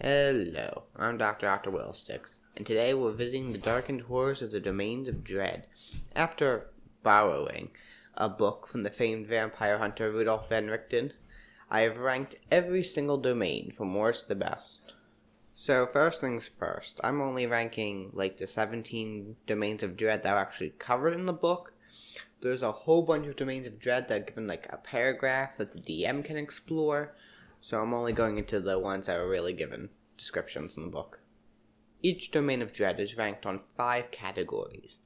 Hello, I'm Dr. Willsticks, and today we're visiting the darkened horrors of the domains of dread. After borrowing a book from the famed vampire hunter Rudolf van Richten, I have ranked every single domain from worst to best. So first things first, I'm only ranking the 17 domains of dread that are actually covered in the book. There's a whole bunch of domains of dread that are given a paragraph that the DM can explore. So I'm only going into the ones that are really given descriptions in the book. Each domain of dread is ranked on 5 categories.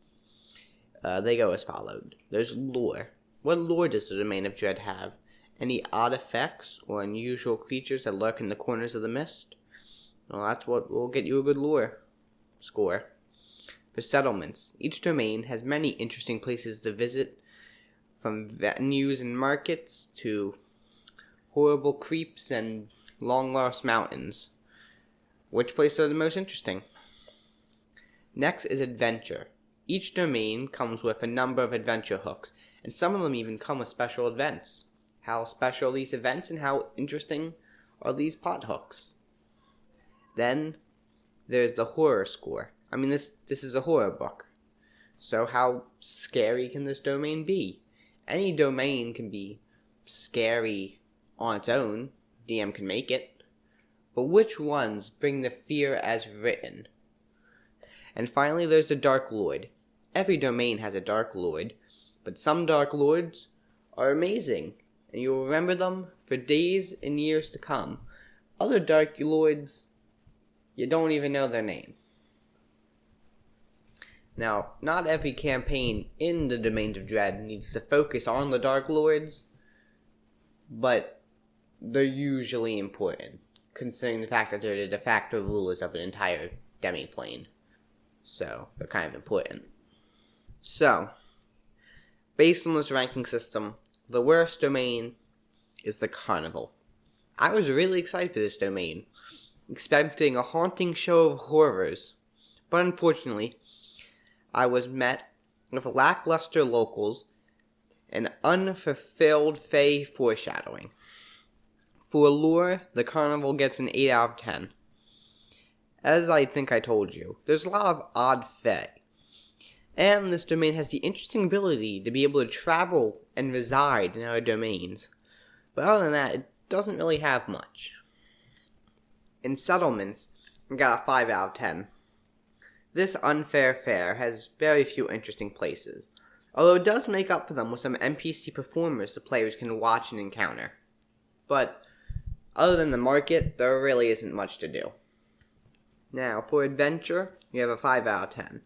They go as followed. There's lore. What lore does the domain of dread have? Any odd effects or unusual creatures that lurk in the corners of the mist? Well, that's what will get you a good lore score. For settlements, each domain has many interesting places to visit, from venues and markets to horrible creeps and long-lost mountains. Which places are the most interesting? Next is adventure. Each domain comes with a number of adventure hooks, and some of them even come with special events. How special are these events and how interesting are these plot hooks? Then there's the horror score. This is a horror book. So how scary can this domain be? Any domain can be scary on its own. DM can make it. But which ones bring the fear as written? And finally, there's the Dark Lord. Every domain has a Dark Lord, but some Dark Lords are amazing, and you'll remember them for days and years to come. Other Dark Lords, you don't even know their name. Now, not every campaign in the Domains of Dread needs to focus on the Dark Lords, but they're usually important, considering the fact that they're the de facto rulers of an entire demi-plane. So, they're kind of important. So, based on this ranking system, the worst domain is the Carnival. I was really excited for this domain, expecting a haunting show of horrors, but unfortunately, I was met with lackluster locals and unfulfilled Fey foreshadowing. For lore, the Carnival gets an 8 out of 10. As I think I told you, there's a lot of odd Fey. And this domain has the interesting ability to be able to travel and reside in other domains. But other than that, it doesn't really have much. In settlements, I got a 5 out of 10. This unfair fair has very few interesting places, although it does make up for them with some NPC performers the players can watch and encounter. But other than the market, there really isn't much to do. Now, for adventure, you have a 5 out of 10.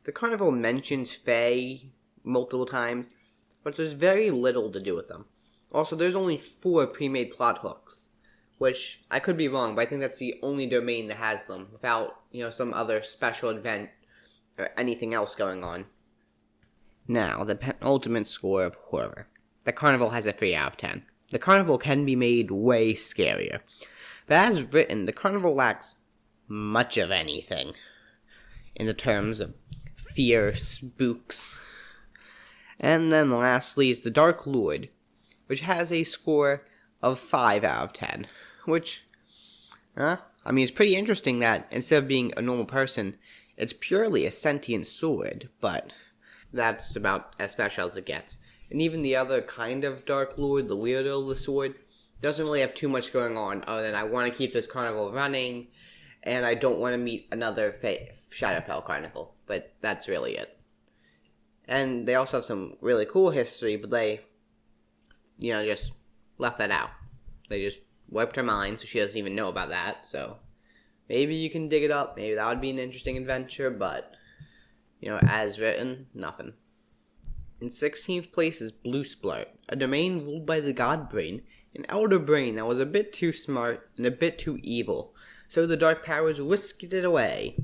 The Carnival mentions Fae multiple times, but there's very little to do with them. Also, there's only 4 pre-made plot hooks, which I could be wrong, but I think that's the only domain that has them, without, some other special event or anything else going on. Now, the penultimate score of horror. The Carnival has a 3 out of 10. The Carnival can be made way scarier, but as written, the Carnival lacks much of anything in the terms of fear, spooks. And then lastly is the Dark Lord, which has a score of 5 out of 10, which, it's pretty interesting that instead of being a normal person, it's purely a sentient sword, but that's about as special as it gets. And even the other kind of Dark Lord, the wielder of the sword, doesn't really have too much going on other than I want to keep this carnival running, and I don't want to meet another Shadowfell carnival, but that's really it. And they also have some really cool history, but they, just left that out. They just wiped her mind, so she doesn't even know about that, so maybe you can dig it up, maybe that would be an interesting adventure, but, as written, nothing. In 16th place is Blue Splurt, a domain ruled by the God Brain, an elder brain that was a bit too smart and a bit too evil, so the dark powers whisked it away.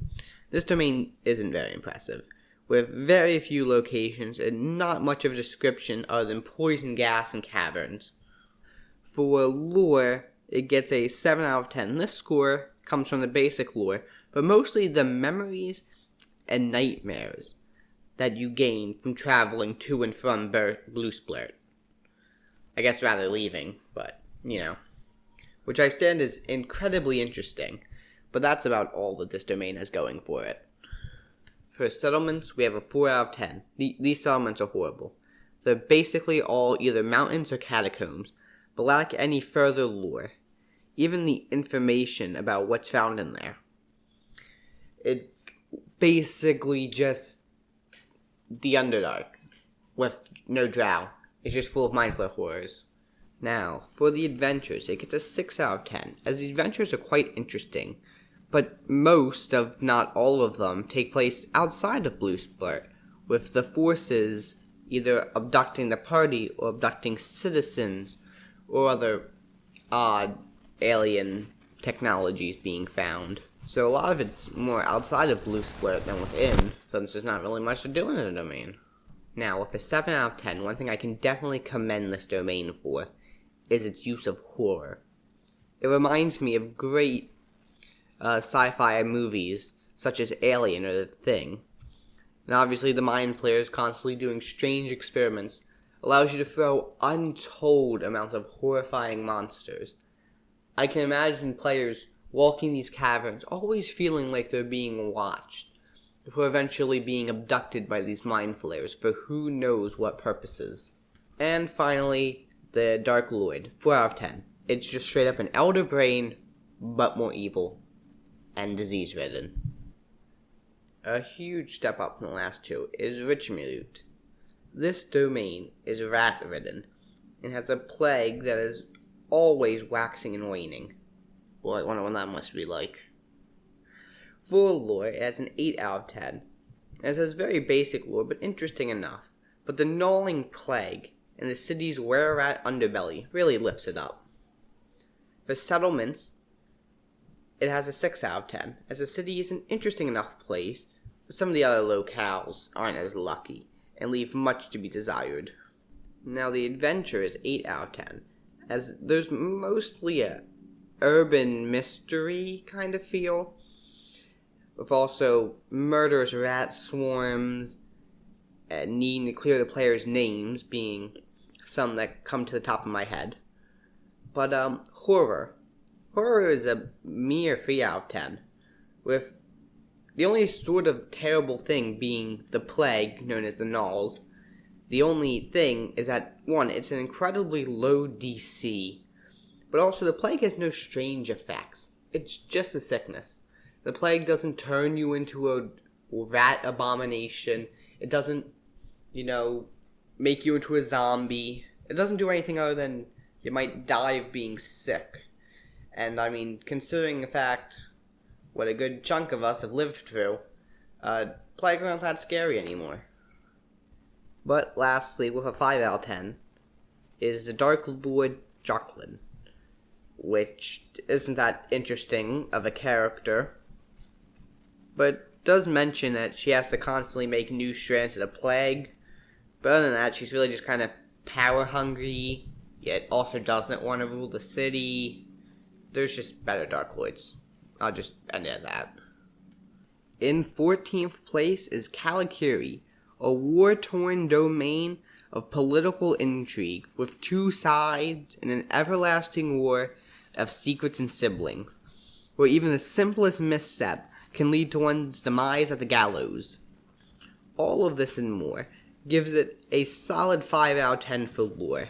This domain isn't very impressive, with very few locations and not much of a description other than poison gas and caverns. For lore, it gets a 7 out of 10. This score comes from the basic lore, but mostly the memories and nightmares that you gain from traveling to and from Blue Splurt. I guess rather leaving, but, which I stand is incredibly interesting, but that's about all that this domain has going for it. For settlements, we have a 4 out of 10. These settlements are horrible. They're basically all either mountains or catacombs, but lack any further lore. Even the information about what's found in there. It's basically just the Underdark, with no drow. It's just full of mind flayer horrors. Now, for the adventures, it gets a 6 out of 10, as the adventures are quite interesting, but most, if not all of them, take place outside of Blue Splurt, with the forces either abducting the party or abducting citizens or other odd alien technologies being found. So a lot of it's more outside of Blue Splurt than within, since there's not really much to do in the domain. Now, with a 7 out of 10, one thing I can definitely commend this domain for is its use of horror. It reminds me of great sci-fi movies, such as Alien or The Thing. And obviously the Mind Flayers constantly doing strange experiments allows you to throw untold amounts of horrifying monsters. I can imagine players walking these caverns always feeling like they're being watched, before eventually being abducted by these Mind Flayers for who knows what purposes. And finally, the Dark Lord, 4 out of 10. It's just straight up an elder brain, but more evil and disease-ridden. A huge step up from the last two is Richmond. This domain is rat-ridden, and has a plague that is always waxing and waning. Well, I wonder what that must be like. For lore, it has an 8 out of 10. It has very basic lore, but interesting enough. But the gnawing plague and the city's were-rat underbelly really lifts it up. For settlements, it has a 6 out of 10, as the city is an interesting enough place, but some of the other locales aren't as lucky, and leave much to be desired. Now the adventure is 8 out of 10, as there's mostly a urban mystery kind of feel, with also murderous rat swarms, and needing to clear the players' names being some that come to the top of my head. But horror. Horror is a mere 3 out of 10, with the only sort of terrible thing being the plague, known as the Gnolls. The only thing is that, one, it's an incredibly low DC, but also the plague has no strange effects. It's just a sickness. The plague doesn't turn you into a rat abomination. It doesn't, make you into a zombie. It doesn't do anything other than you might die of being sick. And, considering the fact what a good chunk of us have lived through, plague aren't that scary anymore. But lastly, with a 5 out of 10, is the Dark Lord Jocelyn, which isn't that interesting of a character, but does mention that she has to constantly make new strands of the plague. But other than that, she's really just kind of power-hungry, yet also doesn't want to rule the city. There's just better Dark Lords. I'll just end it at that. In 14th place is Kalakiri, a war-torn domain of political intrigue with two sides in an everlasting war of secrets and siblings, where even the simplest misstep can lead to one's demise at the gallows. All of this and more gives it a solid 5 out of 10 for lore.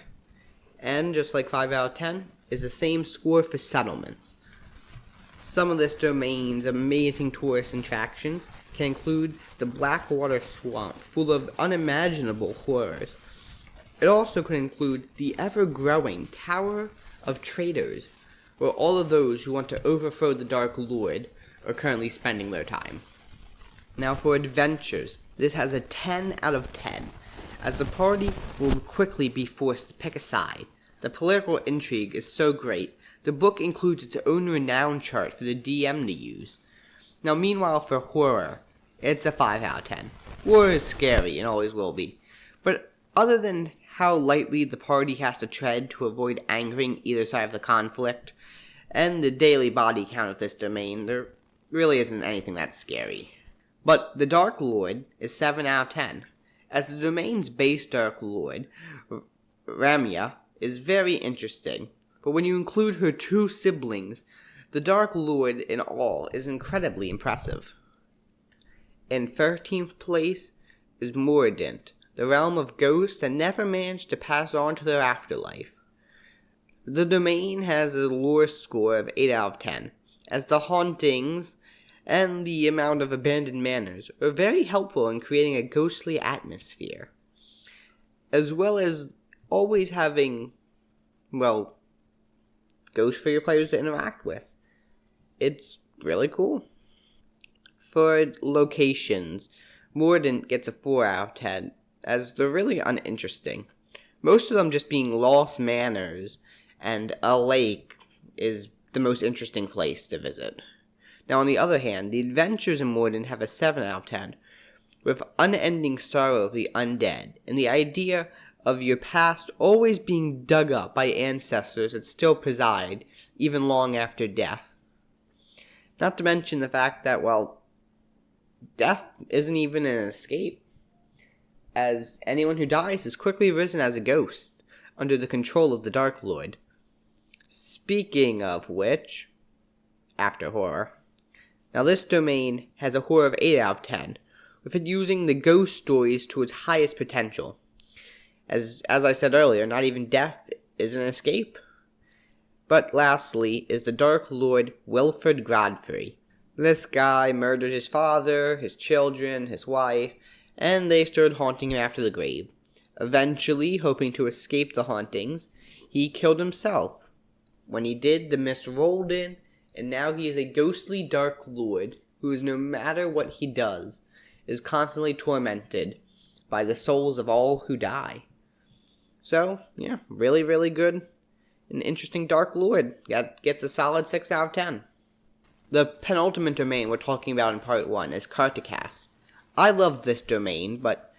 And just like 5 out of 10, is the same score for settlements. Some of this domain's amazing tourist attractions can include the Blackwater Swamp, full of unimaginable horrors. It also could include the ever-growing Tower of Traitors, where all of those who want to overthrow the Dark Lord are currently spending their time. Now for adventures, this has a 10 out of 10, as the party will quickly be forced to pick a side. The political intrigue is so great, the book includes its own renown chart for the DM to use. Now meanwhile for horror, it's a 5 out of 10. War is scary and always will be, but other than how lightly the party has to tread to avoid angering either side of the conflict, and the daily body count of this domain, there really isn't anything that scary. But the Dark Lord is 7 out of 10, as the domain's base Dark Lord, Ramya, is very interesting, but when you include her two siblings, the Dark Lord in all is incredibly impressive. In 13th place is Morden, the realm of ghosts that never managed to pass on to their afterlife. The domain has a lore score of 8 out of 10, as the hauntings and the amount of abandoned manors are very helpful in creating a ghostly atmosphere, as well as always having, ghosts for your players to interact with. It's really cool. For locations, Morden gets a 4 out of 10, as they're really uninteresting. Most of them just being lost manors, and a lake is the most interesting place to visit. Now, on the other hand, the adventures in Morden have a 7 out of 10, with unending sorrow of the undead, and the idea of your past always being dug up by ancestors that still preside, even long after death. Not to mention the fact that, death isn't even an escape, as anyone who dies is quickly risen as a ghost, under the control of the Dark Lord. Speaking of which, after horror. Now this domain has a horror of 8 out of 10, with it using the ghost stories to its highest potential. As I said earlier, not even death is an escape. But lastly is the Dark Lord Wilfred Godfrey. This guy murdered his father, his children, his wife, and they started haunting him after the grave. Eventually, hoping to escape the hauntings, he killed himself. When he did, the mist rolled in, and now he is a ghostly Dark Lord who, no matter what he does, is constantly tormented by the souls of all who die. So, yeah, really, really good. An interesting Dark Lord. That gets a solid 6 out of 10. The penultimate domain we're talking about in part 1 is Carticas. I love this domain, but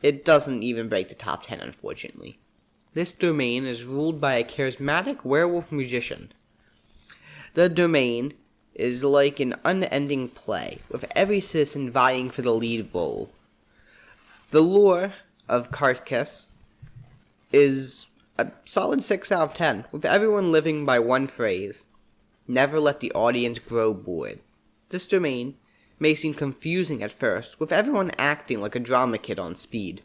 it doesn't even break the top 10, unfortunately. This domain is ruled by a charismatic werewolf musician. The domain is like an unending play, with every citizen vying for the lead role. The lore of Carticas is a solid 6 out of 10, with everyone living by one phrase: never let the audience grow bored. This domain may seem confusing at first, with everyone acting like a drama kid on speed,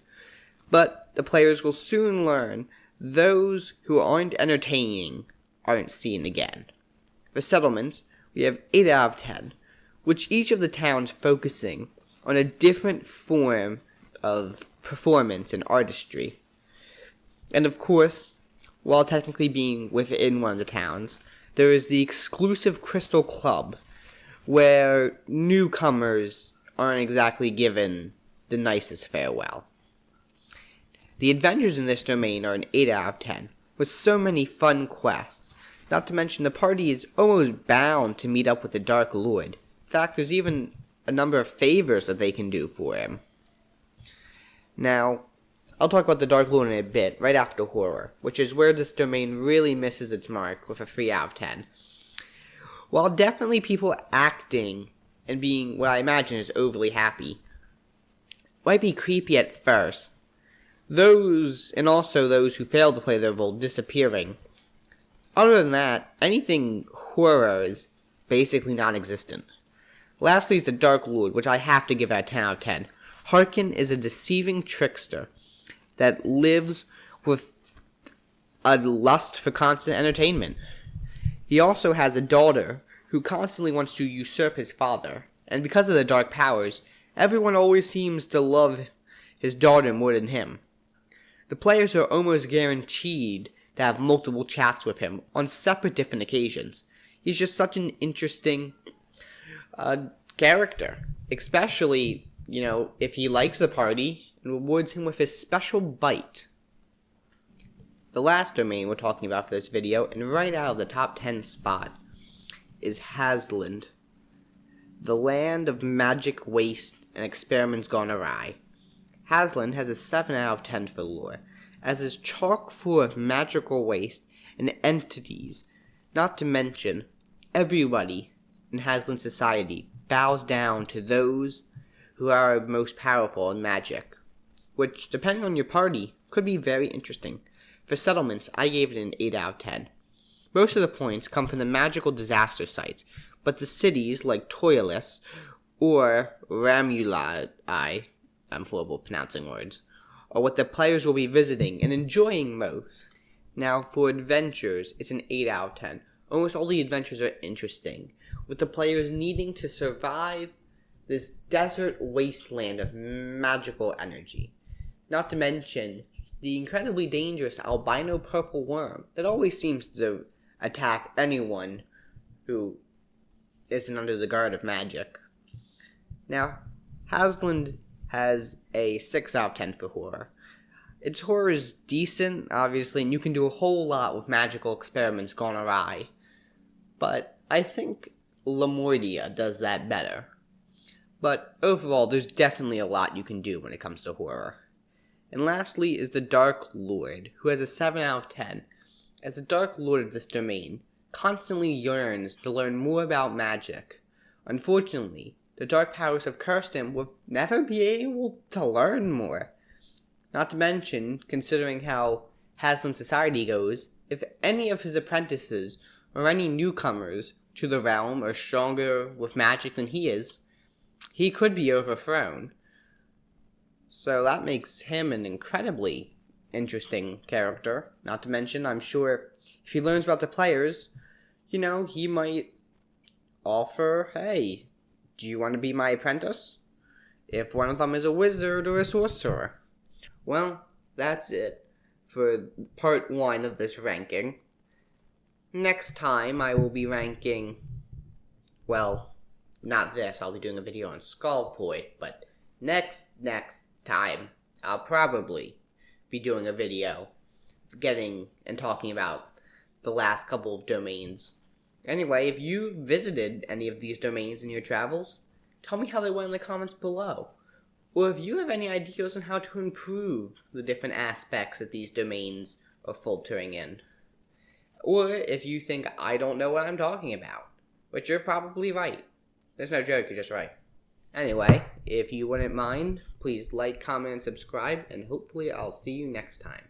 but the players will soon learn those who aren't entertaining aren't seen again. For settlements, we have 8 out of 10, which each of the towns focusing on a different form of performance and artistry. And of course, while technically being within one of the towns, there is the exclusive Crystal Club, where newcomers aren't exactly given the nicest farewell. The adventures in this domain are an 8 out of 10, with so many fun quests, not to mention the party is almost bound to meet up with the Dark Lord. In fact, there's even a number of favors that they can do for him. Now, I'll talk about the Dark Lord in a bit, right after horror, which is where this domain really misses its mark with a 3 out of 10. While definitely people acting and being what I imagine is overly happy might be creepy at first, those who fail to play their role disappearing. Other than that, anything horror is basically non-existent. Lastly is the Dark Lord, which I have to give a 10 out of 10. Harkin is a deceiving trickster that lives with a lust for constant entertainment. He also has a daughter who constantly wants to usurp his father, and because of the dark powers, everyone always seems to love his daughter more than him. The players are almost guaranteed to have multiple chats with him on separate different occasions. He's just such an interesting character, especially, if he likes the party and rewards him with his special bite. The last domain we're talking about for this video, and right out of the top 10 spot, is Hasland, the land of magic waste and experiments gone awry. Hasland has a 7 out of 10 for lore, as is chock full of magical waste and entities, not to mention everybody in Hasland society bows down to those who are most powerful in magic, which, depending on your party, could be very interesting. For settlements, I gave it an 8 out of 10. Most of the points come from the magical disaster sites, but the cities like Toilis or Ramulai, I'm horrible pronouncing words, are what the players will be visiting and enjoying most. Now, for adventures, it's an 8 out of 10. Almost all the adventures are interesting, with the players needing to survive this desert wasteland of magical energy. Not to mention the incredibly dangerous albino purple worm that always seems to attack anyone who isn't under the guard of magic. Now, Hasland has a 6 out of 10 for horror. Its horror is decent, obviously, and you can do a whole lot with magical experiments gone awry. But I think Lamordia does that better. But overall, there's definitely a lot you can do when it comes to horror. And lastly is the Dark Lord, who has a 7 out of 10. As the Dark Lord of this domain, constantly yearns to learn more about magic. Unfortunately, the dark powers have cursed him with never being able to learn more. Not to mention, considering how Hasland society goes, if any of his apprentices or any newcomers to the realm are stronger with magic than he is, he could be overthrown. So that makes him an incredibly interesting character. Not to mention, I'm sure if he learns about the players, he might offer, hey, do you want to be my apprentice? If one of them is a wizard or a sorcerer. Well, that's it for part 1 of this ranking. Next time I will be ranking, well, not this, I'll be doing a video on Skullpoi, but next time I'll probably be doing a video getting and talking about the last couple of domains. Anyway, if you visited any of these domains in your travels, tell me how they went in the comments below. Or if you have any ideas on how to improve the different aspects that these domains are filtering in. Or if you think I don't know what I'm talking about, which you're probably right. There's no joke, you're just right. Anyway, if you wouldn't mind, please like, comment, and subscribe, and hopefully I'll see you next time.